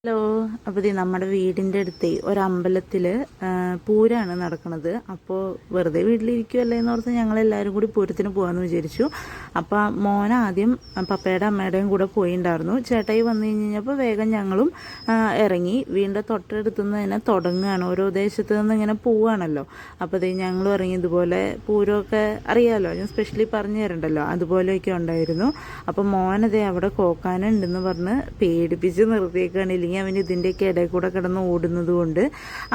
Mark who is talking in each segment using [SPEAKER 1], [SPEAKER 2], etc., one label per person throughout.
[SPEAKER 1] Hello. അപ്പോൾ നമ്മുടെ വീടിൻ്റെ അടുത്തേ ഒരമ്പലത്തിൽ പൂരമാണ് നടക്കുന്നത്. അപ്പോൾ വെറുതെ വീട്ടിലിരിക്കുമല്ലേ എന്നോർത്ത് ഞങ്ങളെല്ലാവരും കൂടി പൂരത്തിന് പോകാമെന്ന് വിചാരിച്ചു. അപ്പോൾ മോൻ ആദ്യം പപ്പയുടെ അമ്മയുടെയും കൂടെ പോയിണ്ടായിരുന്നു. ചേട്ടായി വന്നു കഴിഞ്ഞപ്പോൾ വേഗം ഞങ്ങളും ഇറങ്ങി. വീടിൻ്റെ തൊട്ടടുത്തുനിന്ന് തന്നെ തുടങ്ങുകയാണ്. ഓരോ ദേശത്ത് നിന്ന് ഇങ്ങനെ പോവുകയാണല്ലോ. അപ്പോൾ അതേ ഞങ്ങളും ഇറങ്ങി. ഇതുപോലെ പൂരമൊക്കെ അറിയാമല്ലോ, ഞാൻ സ്പെഷ്യലി പറഞ്ഞു തരണ്ടല്ലോ, അതുപോലെയൊക്കെ ഉണ്ടായിരുന്നു. അപ്പോൾ മോനതേ അവിടെ കോക്കാനുണ്ടെന്ന് പറഞ്ഞ് പേടിപ്പിച്ച് നിർത്തിയേക്കാണ്. ഇല്ലെങ്കിൽ അവൻ ഇതിൻ്റെയൊക്കെ ഇടയിൽ കൂടെ കിടന്ന് ഓടുന്നത് കൊണ്ട്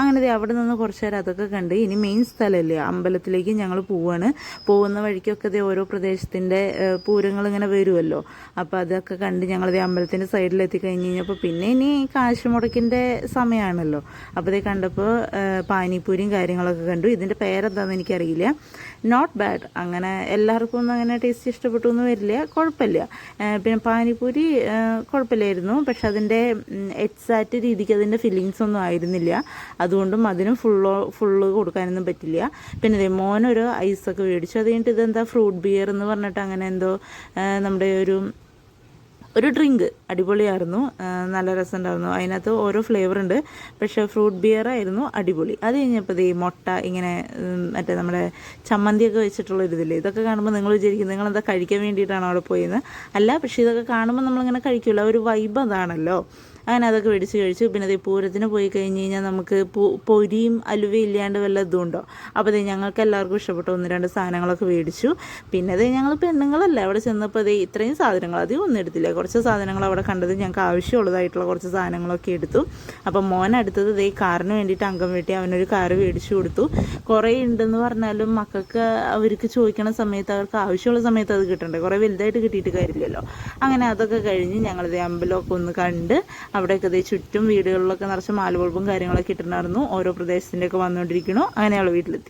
[SPEAKER 1] അങ്ങനെ അവിടെ നിന്ന് കുറച്ച് നേരം അതൊക്കെ കണ്ട് ഇനി മെയിൻ സ്ഥലമല്ലേ അമ്പലത്തിലേക്ക് ഞങ്ങൾ പോവുകയാണ്. പോകുന്ന വഴിക്കൊക്കെ ഓരോ പ്രദേശത്തിൻ്റെ പൂരങ്ങൾ ഇങ്ങനെ വരുമല്ലോ. അപ്പോൾ അതൊക്കെ കണ്ട് ഞങ്ങളത് അമ്പലത്തിൻ്റെ സൈഡിലെത്തി കഴിഞ്ഞ് കഴിഞ്ഞപ്പോൾ പിന്നെ ഇനി കാശ് മുടക്കിൻ്റെ സമയമാണല്ലോ. അപ്പോൾ ഇത് കണ്ടപ്പോൾ പാനിപ്പൂരിയും കാര്യങ്ങളൊക്കെ കണ്ടു. ഇതിൻ്റെ പേരെന്താണെന്ന് എനിക്കറിയില്ല. Not bad. അങ്ങനെ എല്ലാവർക്കും ഒന്നും അങ്ങനെ ടേസ്റ്റ് ഇഷ്ടപ്പെട്ടു എന്ന് വരില്ല, കുഴപ്പമില്ല. പിന്നെ പാനിപ്പൂരി കുഴപ്പമില്ലായിരുന്നു. പക്ഷെ അതിൻ്റെ എക്സാക്റ്റ് രീതിക്ക് അതിൻ്റെ ഫില്ലിങ്സ് ഒന്നും ആയിരുന്നില്ല. അതുകൊണ്ടും അതിനും ഫുള്ള് കൊടുക്കാനൊന്നും പറ്റില്ല. പിന്നെ മോനൊരു ഐസൊക്കെ മേടിച്ചു. അത് കഴിഞ്ഞിട്ട് ഇതെന്താ ഫ്രൂട്ട് ബിയർ എന്ന് പറഞ്ഞിട്ട് അങ്ങനെ എന്തോ നമ്മുടെ ഒരു ഡ്രിങ്ക് അടിപൊളിയായിരുന്നു. നല്ല രസമുണ്ടായിരുന്നു. അതിനകത്ത് ഓരോ ഫ്ലേവർ ഉണ്ട്. പക്ഷേ ഫ്രൂട്ട് ബിയർ ആയിരുന്നു അടിപൊളി. അത് കഴിഞ്ഞപ്പോൾ ഈ മുട്ട ഇങ്ങനെ മറ്റേ നമ്മുടെ ചമ്മന്തിയൊക്കെ വെച്ചിട്ടുള്ള ഒരിതില്ലേ, ഇതൊക്കെ കാണുമ്പോൾ നിങ്ങൾ വിചാരിക്കും നിങ്ങളെന്താ കഴിക്കാൻ വേണ്ടിയിട്ടാണ് അവിടെ പോയെന്ന്. അല്ല, പക്ഷേ ഇതൊക്കെ കാണുമ്പോൾ നമ്മളിങ്ങനെ കഴിക്കില്ല, ഒരു വൈബ് അതാണല്ലോ. അങ്ങനെ അതൊക്കെ മേടിച്ച് കഴിച്ചു. പിന്നെ അത് പൂരത്തിന് പോയി കഴിഞ്ഞ് കഴിഞ്ഞാൽ നമുക്ക് പൊരിയും അലുവയും ഇല്ലാണ്ട് വല്ല ഇതും ഉണ്ടോ. അപ്പോൾ ഞങ്ങൾക്ക് എല്ലാവർക്കും ഇഷ്ടപ്പെട്ട 1-2 സാധനങ്ങളൊക്കെ മേടിച്ചു. പിന്നെ ഞങ്ങൾ പെണ്ണുങ്ങളല്ല അവിടെ ചെന്നപ്പോൾ ഇത്രയും സാധനങ്ങൾ അധികം ഒന്നും എടുത്തില്ല. കുറച്ച് സാധനങ്ങൾ അവിടെ കണ്ടത് ഞങ്ങൾക്ക് ആവശ്യമുള്ളതായിട്ടുള്ള കുറച്ച് സാധനങ്ങളൊക്കെ എടുത്തു. അപ്പം മോൻ അടുത്തത് കാറിന് വേണ്ടിയിട്ട് അംഗം വെട്ടി അവനൊരു കാറ് മേടിച്ചു കൊടുത്തു. കുറേ ഉണ്ടെന്ന് പറഞ്ഞാലും മക്കൾക്ക് അവർക്ക് ചോദിക്കണ സമയത്ത് അവർക്ക് ആവശ്യമുള്ള സമയത്ത് അത് കിട്ടണ്ടേ. കുറേ വലുതായിട്ട് കിട്ടിയിട്ട് കാര്യമില്ലല്ലോ. അങ്ങനെ അതൊക്കെ കഴിഞ്ഞ് ഞങ്ങളിത് അമ്പലമൊക്കെ ഒന്ന് കണ്ട് അവിടെയൊക്കെ ചുറ്റും വീടുകളിലൊക്കെ നിറച്ച് മാലബൾബും കാര്യങ്ങളൊക്കെ ഇട്ടിട്ടുണ്ടായിരുന്നു. ഓരോ പ്രദേശത്തിൻ്റെയൊക്കെ വന്നുകൊണ്ടിരിക്കണു. അങ്ങനെ അവൾ വീട്ടിലെത്തി.